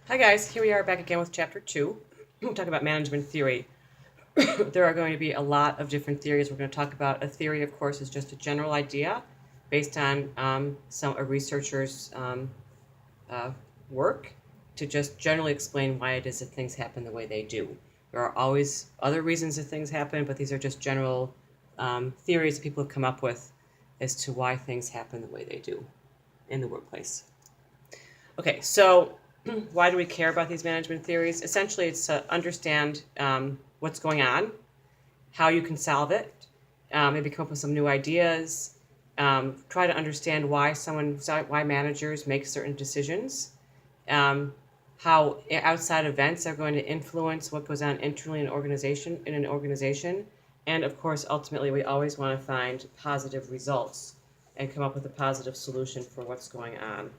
Hi guys, here we are back again with chapter 2. We'll talk about management theory. There are going to be a lot of different theories. We're going to talk about a theory, of course, is just a general idea based on a researcher's uh, work to just generally explain why it is that things happen the way they do. There are always other reasons that things happen, but these are just general theories that people have come up with as to why things happen the way they do in the workplace. Okay, so why do we care about these management theories? Essentially, it's to understand what's going on, how you can solve it, maybe come up with some new ideas, try to understand why managers make certain decisions, um, how outside events are going to influence what goes on internally in an organization, and of course, ultimately, we always want to find positive results and come up with a positive solution for what's going on.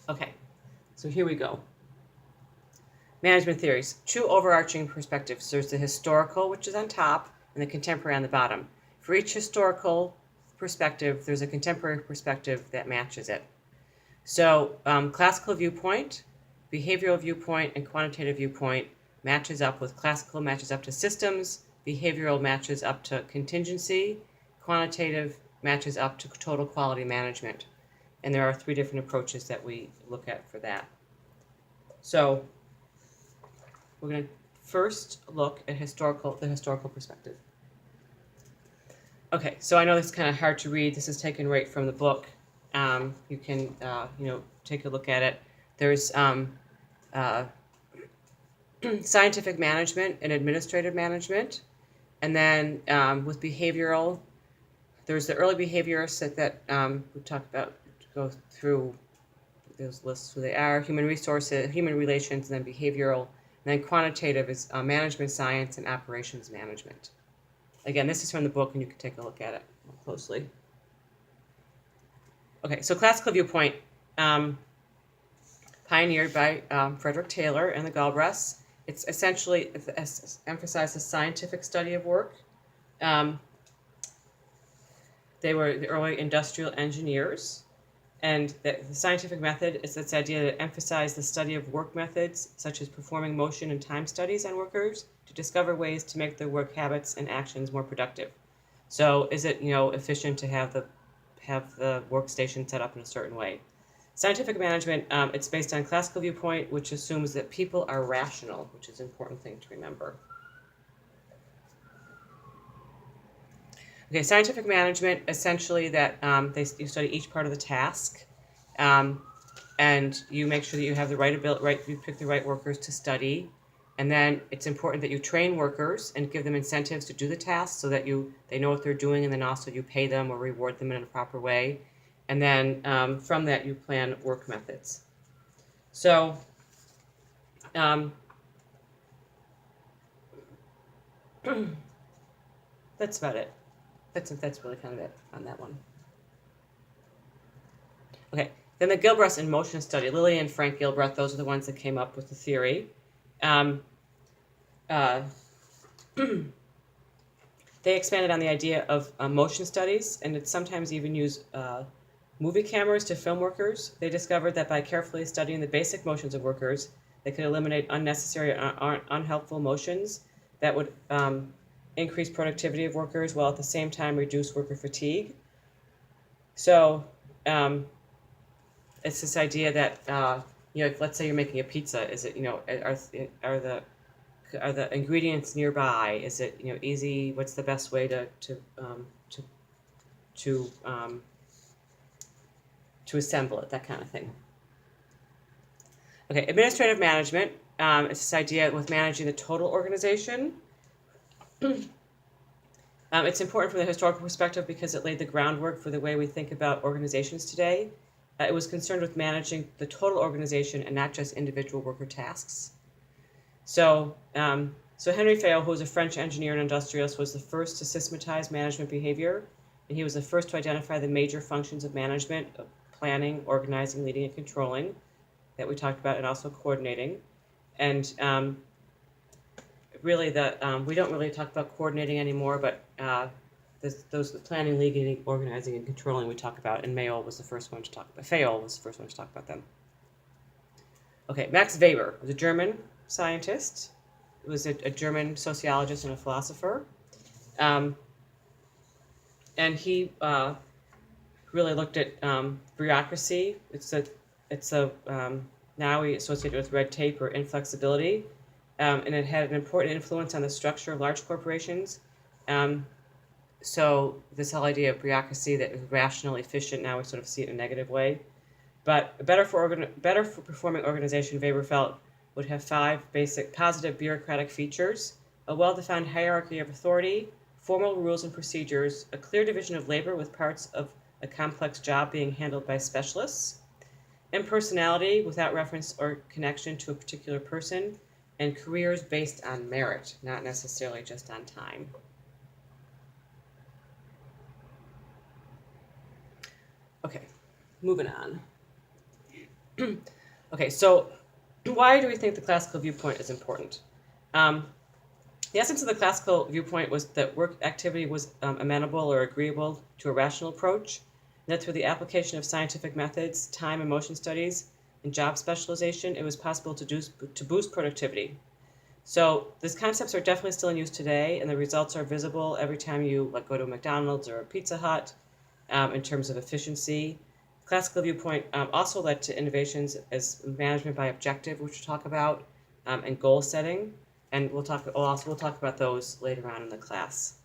Okay, so here we go. Management theories, two overarching perspectives. There's the historical, which is on top, and the contemporary on the bottom. For each historical perspective, there's a contemporary perspective that matches it. So, classical viewpoint, behavioral viewpoint, and quantitative viewpoint matches up with classical matches up to systems, behavioral matches up to contingency, quantitative matches up to total quality management. And there are three different approaches that we look at for that. So, we're going to first look at the historical perspective. Okay, so I know this is kind of hard to read. This is taken right from the book. You can, take a look at it. There's scientific management and administrative management. And then with behavioral, there's the early behaviorists that we talk about, go through those lists who they are, human resources, human relations, and then behavioral. And then quantitative is management science and operations management. Again, this is from the book, and you can take a look at it more closely. Okay, so classical viewpoint, pioneered by Frederick Taylor and the Gilbreths. It's essentially emphasized the scientific study of work. They were the early industrial engineers. And the scientific method is this idea to emphasize the study of work methods, such as performing motion and time studies on workers to discover ways to make their work habits and actions more productive. So is it, efficient to have the workstation set up in a certain way? Scientific management, it's based on classical viewpoint, which assumes that people are rational, which is an important thing to remember. Okay, scientific management, essentially that you study each part of the task, and you make sure that you have the you pick the right workers to study, and then it's important that you train workers and give them incentives to do the task so that they know what they're doing, and then also you pay them or reward them in a proper way, and then from that you plan work methods. So. That's about it. That's really kind of it on that one. Okay, then the Gilbreth and motion study. Lilly and Frank Gilbreth, those are the ones that came up with the theory. They expanded on the idea of motion studies, and it sometimes even use movie cameras to film workers. They discovered that by carefully studying the basic motions of workers, they could eliminate unnecessary or unhelpful motions that would increase productivity of workers while at the same time reduce worker fatigue. So it's this idea that if let's say you're making a pizza, is it are the ingredients nearby? Is it easy? What's the best way to assemble it? That kind of thing. Okay, administrative management. It's this idea with managing the total organization. It's important from the historical perspective because it laid the groundwork for the way we think about organizations today. It was concerned with managing the total organization and not just individual worker tasks. So Henry Fayol, who was a French engineer and industrialist, was the first to systematize management behavior, and he was the first to identify the major functions of management: of planning, organizing, leading, and controlling, that we talked about, and also coordinating. And really, we don't really talk about coordinating anymore, but those planning, leading, organizing, and controlling we talk about, and Fayol was the first one to talk about them. Okay, Max Weber was a German scientist. He was a German sociologist and a philosopher. And he really looked at bureaucracy. It's now we associate it with red tape or inflexibility, and it had an important influence on the structure of large corporations. So this whole idea of bureaucracy that is rational, efficient, now we sort of see it in a negative way. But a better for performing organization, Weber felt, would have 5 basic positive bureaucratic features: a well-defined hierarchy of authority, formal rules and procedures, a clear division of labor with parts of a complex job being handled by specialists, impersonality without reference or connection to a particular person, and careers based on merit, not necessarily just on time. Okay, moving on. Okay, so why do we think the classical viewpoint is important? The essence of the classical viewpoint was that work activity was amenable or agreeable to a rational approach, and that through the application of scientific methods, time and motion studies, and job specialization, it was possible to boost productivity. So these concepts are definitely still in use today, and the results are visible every time you go to a McDonald's or a Pizza Hut in terms of efficiency. Classical viewpoint also led to innovations as management by objective, which we'll talk about, and goal setting, and we'll talk about those later on in the class.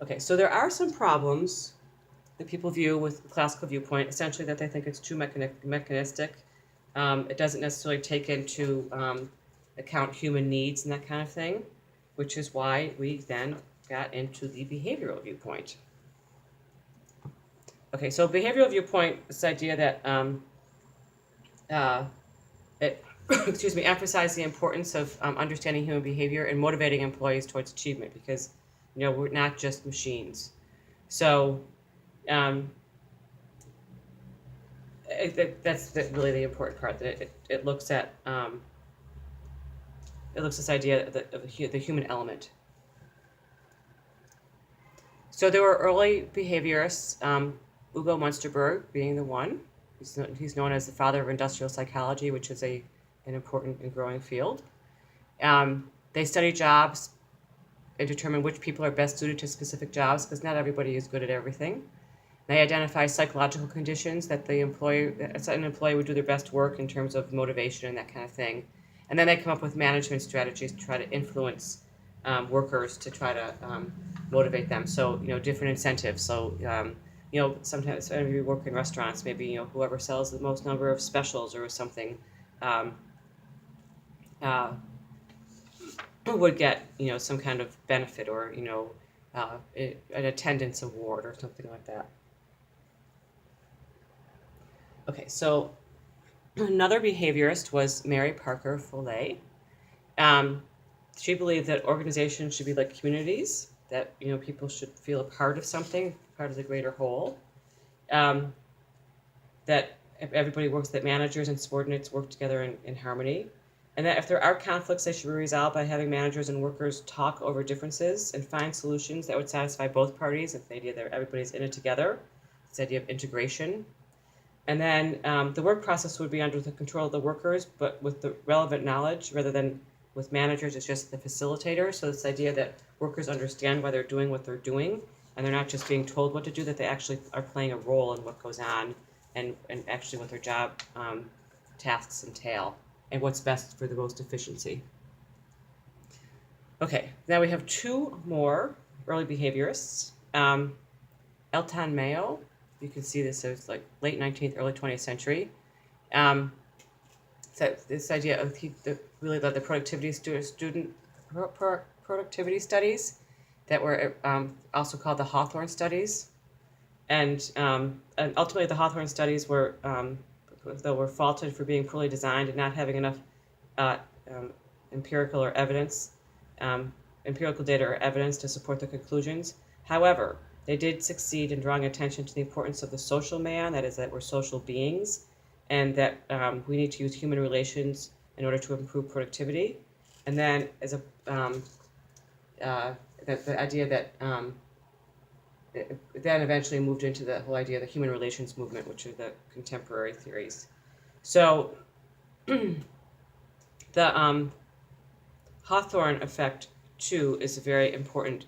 Okay, so there are some problems that people view with the classical viewpoint, essentially that they think it's too mechanistic. It doesn't necessarily take into account human needs and that kind of thing, which is why we then got into the behavioral viewpoint. Okay, so behavioral viewpoint is this idea that it emphasizes the importance of understanding human behavior and motivating employees towards achievement, because we're not just machines. So that's really the important part. That it looks at this idea of the human element. So there were early behaviorists, Ugo Munsterberg being the one. He's known as the father of industrial psychology, which is an important and growing field. They study jobs and determine which people are best suited to specific jobs, because not everybody is good at everything. They identify psychological conditions that an employee would do their best work in terms of motivation and that kind of thing. And then they come up with management strategies to try to influence workers to try to motivate them. So, different incentives. So, sometimes when you work in restaurants, maybe, whoever sells the most number of specials or something would get, some kind of benefit or, an attendance award or something like that. Okay, so another behaviorist was Mary Parker Foley. She believed that organizations should be like communities, that people should feel a part of something, part of the greater whole. That everybody works, that managers and subordinates work together in harmony, and that if there are conflicts, they should be resolved by having managers and workers talk over differences and find solutions that would satisfy both parties. It's the idea that everybody's in it together. It's the idea of integration. And then the work process would be under the control of the workers, but with the relevant knowledge, rather than with managers, it's just the facilitator. So this idea that workers understand why they're doing what they're doing, and they're not just being told what to do, that they actually are playing a role in what goes on, and actually what their job tasks entail, and what's best for the most efficiency. Okay, now we have 2 more early behaviorists. Elton Mayo, you can see this as late 19th, early 20th century. So this idea of really led the productivity productivity studies that were also called the Hawthorne studies, and ultimately the Hawthorne studies were faulted for being poorly designed and not having enough empirical data or evidence to support the conclusions. However, they did succeed in drawing attention to the importance of the social man, that is, that we're social beings, and that we need to use human relations in order to improve productivity. And then as the idea that it then eventually moved into the whole idea of the human relations movement, which are the contemporary theories. So the Hawthorne effect, too, is a very important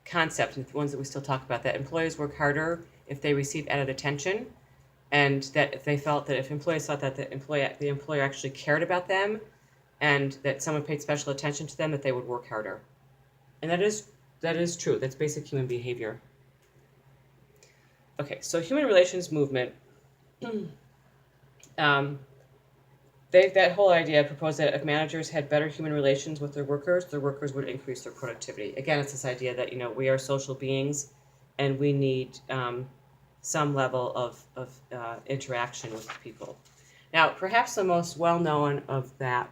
concept, and the ones that we still talk about, that employees work harder if they receive added attention, and that if they felt that if employees thought that the employer actually cared about them and that someone paid special attention to them, that they would work harder. And that is true. That's basic human behavior. Okay, so human relations movement, that whole idea proposed that if managers had better human relations with their workers would increase their productivity. Again, it's this idea that we are social beings, and we need some level of interaction with people. Now, perhaps the most well-known of that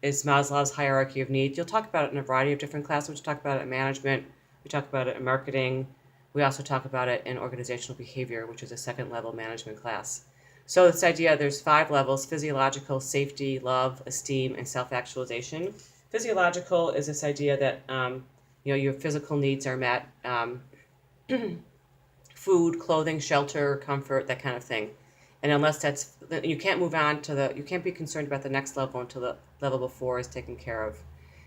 is Maslow's hierarchy of needs. You'll talk about it in a variety of different classes. We talk about it in management. We talk about it in marketing. We also talk about it in organizational behavior, which is a second-level management class. So this idea, there's 5 levels: physiological, safety, love, esteem, and self-actualization. Physiological is this idea that your physical needs are met. Food, clothing, shelter, comfort, that kind of thing. And unless you can't move on to you can't be concerned about the next level until the level before is taken care of.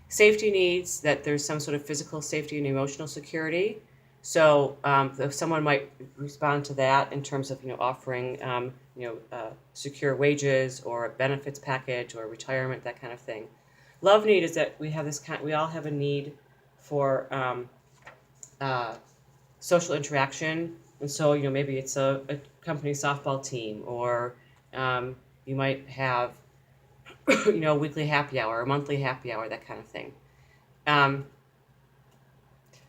Safety needs, that there's some sort of physical safety and emotional security. So if someone might respond to that in terms of offering secure wages or a benefits package or retirement, that kind of thing. Love need is that we all have a need for social interaction, and so maybe it's a company softball team, or you might have a weekly happy hour, a monthly happy hour, that kind of thing.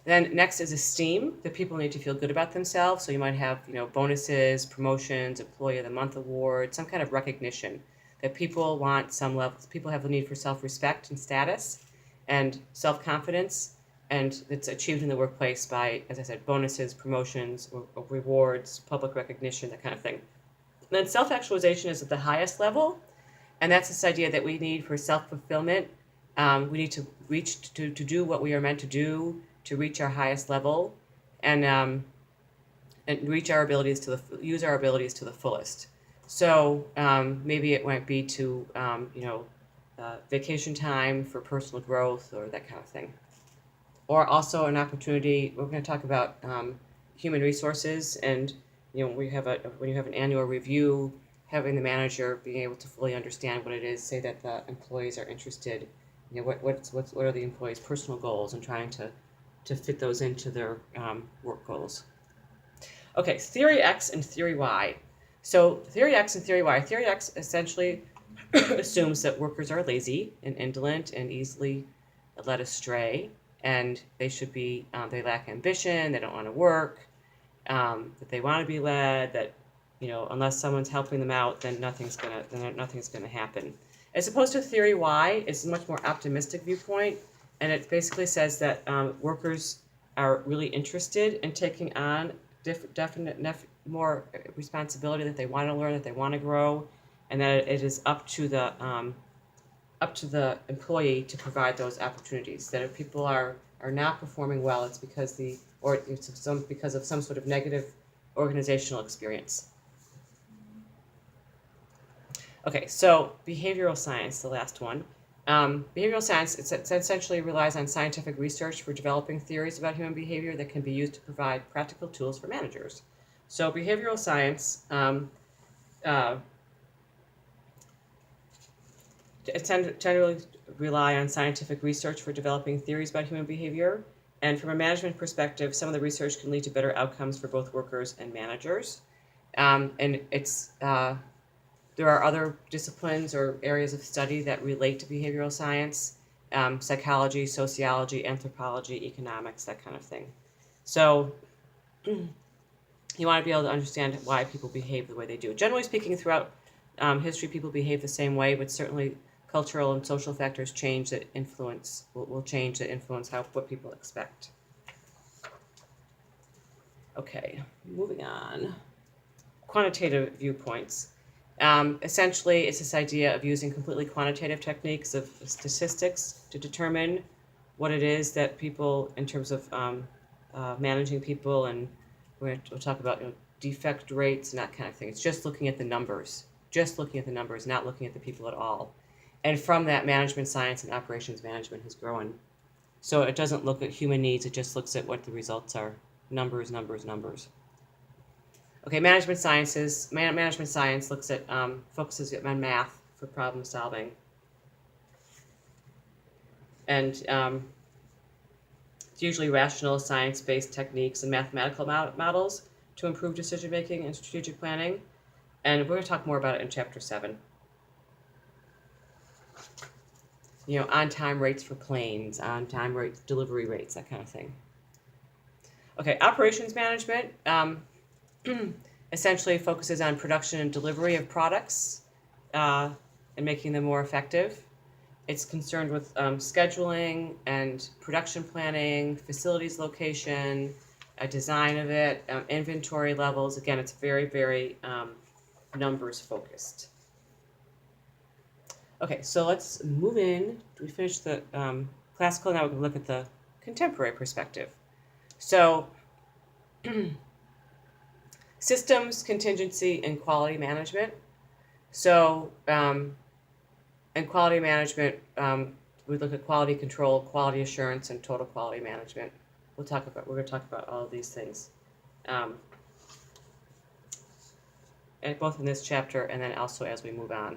Then next is esteem, that people need to feel good about themselves. So you might have bonuses, promotions, Employee of the Month award, some kind of recognition that people want. Some levels, people have the need for self-respect and status and self-confidence, and it's achieved in the workplace by, as I said, bonuses, promotions, or rewards, public recognition, that kind of thing. And then self-actualization is at the highest level, and that's this idea that we need for self-fulfillment. We need to reach to do what we are meant to do, to reach our highest level, and reach our abilities use our abilities to the fullest. So maybe it might be to vacation time for personal growth, or that kind of thing. Or also an opportunity. We're going to talk about human resources, and when you have an annual review, having the manager being able to fully understand what it is, say that the employees are interested. What are the employees' personal goals, and trying to fit those into their work goals. Okay, theory X and theory Y. So theory X and theory Y. Theory X essentially assumes that workers are lazy and indolent and easily led astray, and they should be, they lack ambition, they don't want to work, that they want to be led, that unless someone's helping them out, then nothing's gonna happen. As opposed to theory Y, it's a much more optimistic viewpoint, and it basically says that workers are really interested in taking on more responsibility, that they want to learn, that they want to grow, and that it is up to the employee to provide those opportunities. That if people are not performing well, it's because because of some sort of negative organizational experience. Okay, so behavioral science, the last one. Behavioral science, it essentially relies on scientific research for developing theories about human behavior that can be used to provide practical tools for managers. So behavioral science generally rely on scientific research for developing theories about human behavior. And from a management perspective, some of the research can lead to better outcomes for both workers and managers. And there are other disciplines or areas of study that relate to behavioral science, psychology, sociology, anthropology, economics, that kind of thing. So you want to be able to understand why people behave the way they do. Generally speaking, throughout history, people behave the same way, but certainly cultural and social factors will change that influence what people expect. Okay, moving on. Quantitative viewpoints. Essentially, it's this idea of using completely quantitative techniques of statistics to determine what it is that people, in terms of managing people, and we'll talk about defect rates and that kind of thing. It's just looking at the numbers, not looking at the people at all. And from that, management science and operations management has grown. So it doesn't look at human needs, it just looks at what the results are. Numbers. Okay, management science looks at, focuses on math for problem solving. And it's usually rational, science-based techniques and mathematical models to improve decision-making and strategic planning. And we're going to talk more about it in Chapter 7. On-time rates for planes, on-time rates, delivery rates, that kind of thing. Okay, operations management essentially focuses on production and delivery of products and making them more effective. It's concerned with scheduling and production planning, facilities location, design of it, inventory levels. Again, it's very, very numbers focused. Okay, so let's move in. We finished the classical, now we can look at the contemporary perspective. So, systems, contingency, and quality management. So, in quality management, we look at quality control, quality assurance, and total quality management. We're going to talk about all of these things, and both in this chapter and then also as we move on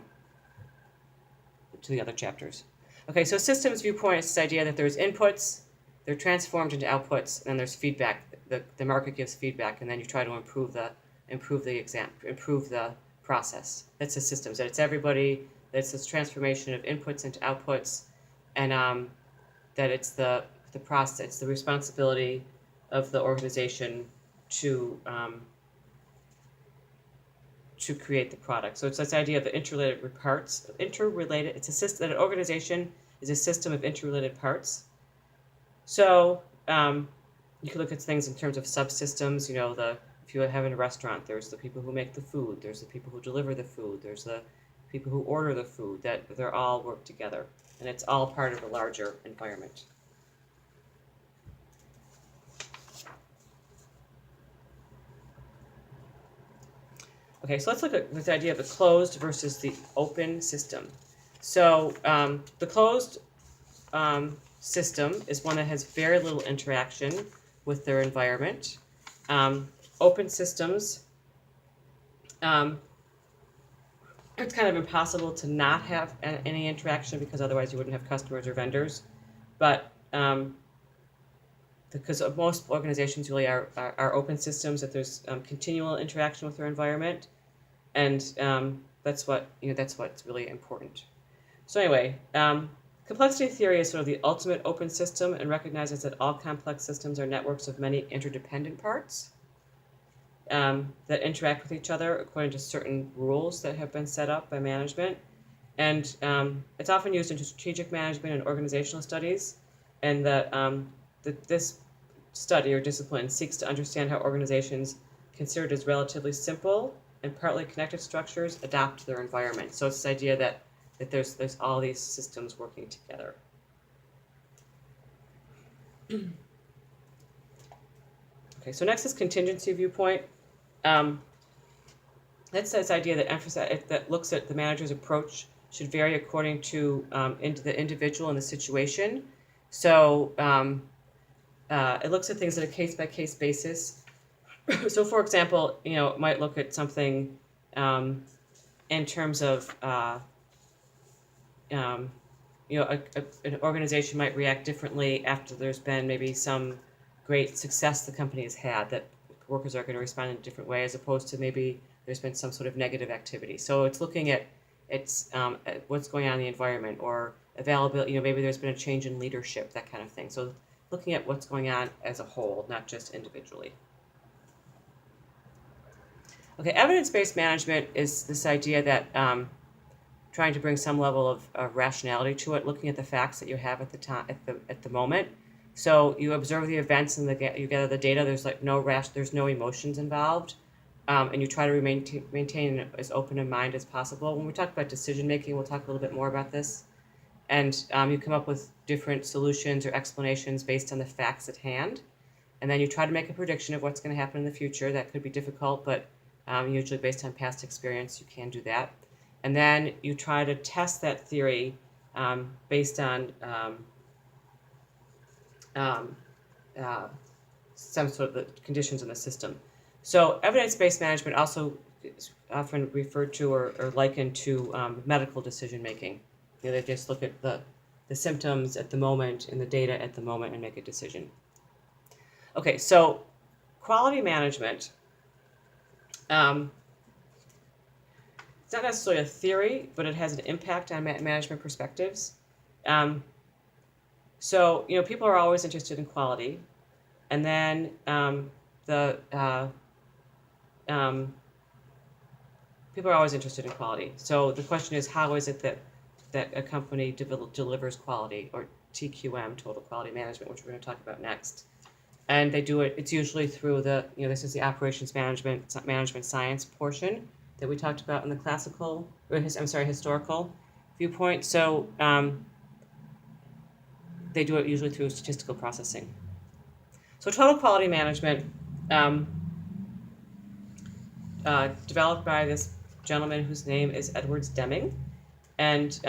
to the other chapters. Okay, so systems viewpoint is this idea that there's inputs, they're transformed into outputs, and then there's feedback. The market gives feedback, and then you try to improve the process. That's the systems. That it's everybody. That it's this transformation of inputs into outputs, and that it's the process. It's the responsibility of the organization to create the product. So it's this idea of the interrelated parts. It's a system. That an organization is a system of interrelated parts. So you can look at things in terms of subsystems. If you have in a restaurant, there's the people who make the food. There's the people who deliver the food. There's the people who order the food. That they're all work together, and it's all part of a larger environment. Okay, so let's look at this idea of the closed versus the open system. So the closed system is one that has very little interaction with their environment. Open systems, it's kind of impossible to not have any interaction because otherwise you wouldn't have customers or vendors. But because most organizations really are open systems, that there's continual interaction with their environment, and that's what's really important. So anyway, complexity theory is sort of the ultimate open system and recognizes that all complex systems are networks of many interdependent parts that interact with each other according to certain rules that have been set up by management. And it's often used in strategic management and organizational studies, and that this study or discipline seeks to understand how organizations considered as relatively simple and partly connected structures adapt to their environment. So it's this idea that there's all these systems working together. Okay, so next is contingency viewpoint. That's this idea that looks at the manager's approach should vary according to the individual and the situation. So it looks at things on a case-by-case basis. So, for example, it might look at something in terms of, an organization might react differently after there's been maybe some great success the company has had, that workers are going to respond in a different way, as opposed to maybe there's been some sort of negative activity. So it's looking at what's going on in the environment, or availability, maybe there's been a change in leadership, that kind of thing. So looking at what's going on as a whole, not just individually. Okay, evidence-based management is this idea that trying to bring some level of rationality to it, looking at the facts that you have at the moment. So you observe the events and you gather the data. There's there's no emotions involved, and you try to maintain as open a mind as possible. When we talk about decision making, we'll talk a little bit more about this. and you come up with different solutions or explanations based on the facts at hand. And then you try to make a prediction of what's going to happen in the future. That could be difficult, but usually based on past experience, you can do that. And then you try to test that theory based on uh, some sort of the conditions in the system. So evidence-based management also is often referred to or likened to medical decision making. They just look at the symptoms at the moment and the data at the moment and make a decision. Okay, so quality management, it's not necessarily a theory, but it has an impact on management perspectives. So, people are always interested in quality. And then people are always interested in quality. So the question is, how is it that a company delivers quality, or TQM, total quality management, which we're going to talk about next. And they do it, it's usually through this is the operations management science portion that we talked about in the historical viewpoint. So they do it usually through statistical processing. So total quality management, developed by this gentleman whose name is Edwards Deming, and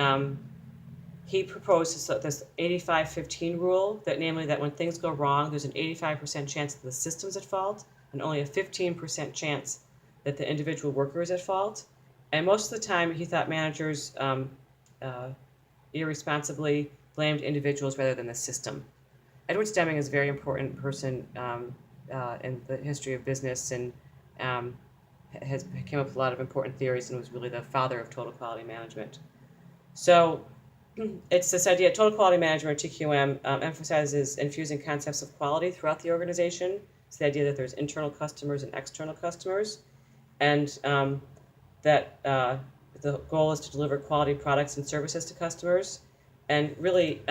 he proposed this 85-15 rule, that namely that when things go wrong, there's an 85% chance that the system's at fault and only a 15% chance that the individual worker is at fault. And most of the time, he thought managers irresponsibly blamed individuals rather than the system. Edwards Deming is a very important person in the history of business, and came up with a lot of important theories, and was really the father of total quality management. So it's this idea, total quality management, TQM, emphasizes infusing concepts of quality throughout the organization. It's the idea that there's internal customers and external customers, and that the goal is to deliver quality products and services to customers. And really,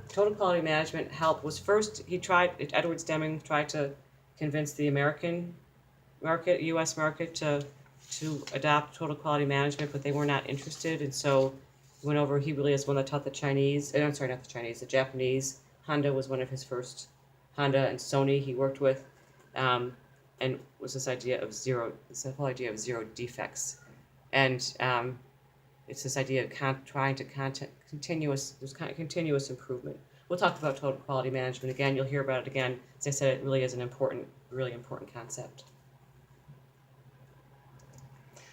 total quality management Edwards Deming tried to convince the American market, U.S. market, to adopt total quality management, but they were not interested. And so he really is one that taught the Japanese. Honda was one of his first, Honda and Sony he worked with, and was this whole idea of zero defects. And it's this idea of continuous improvement. We'll talk about total quality management again. You'll hear about it again. As I said, it really is really important concept.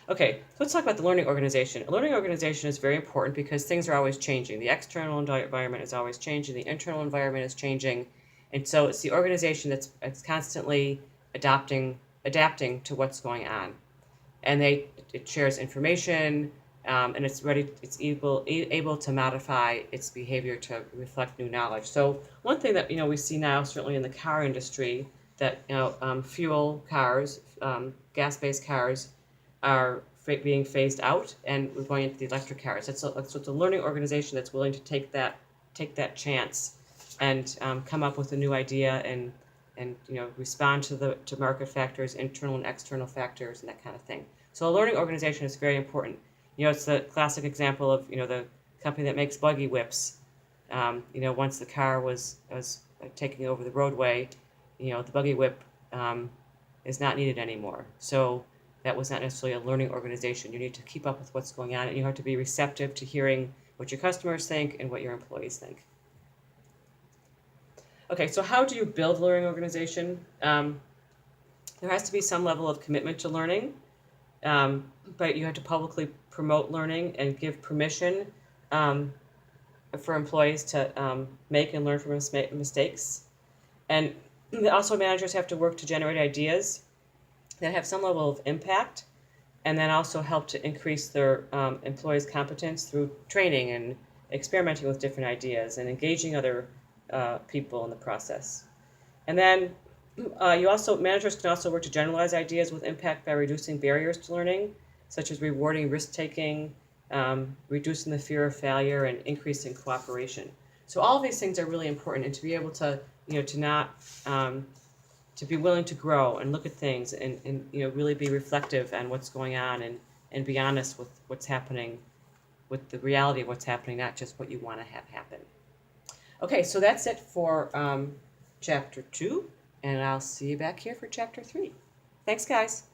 Okay, so let's talk about the learning organization. A learning organization is very important because things are always changing. The external environment is always changing. The internal environment is changing. And so it's the organization that's constantly adapting to what's going on. And it shares information, and it's able to modify its behavior to reflect new knowledge. So one thing that we see now, certainly in the car industry, that fuel cars, gas-based cars, are being phased out, and we're going into the electric cars. It's a learning organization that's willing to take that chance and come up with a new idea and respond to market factors, internal and external factors, and that kind of thing. So a learning organization is very important. It's the classic example of the company that makes buggy whips. Once the car was taking over the roadway, the buggy whip is not needed anymore. So that was not necessarily a learning organization. You need to keep up with what's going on, and you have to be receptive to hearing what your customers think and what your employees think. Okay, so how do you build a learning organization? There has to be some level of commitment to learning, but you have to publicly promote learning and give permission for employees to make and learn from mistakes. And also, managers have to work to generate ideas that have some level of impact, and then also help to increase their employees' competence through training and experimenting with different ideas and engaging other people in the process. And then managers can also work to generalize ideas with impact by reducing barriers to learning, such as rewarding risk-taking, reducing the fear of failure, and increasing cooperation. So all of these things are really important, and to be able to, to be willing to grow and look at things and really be reflective on what's going on and be honest with what's happening with the reality of what's happening, not just what you want to have happen. Okay, so that's it for chapter 2, and I'll see you back here for chapter 3. Thanks, guys.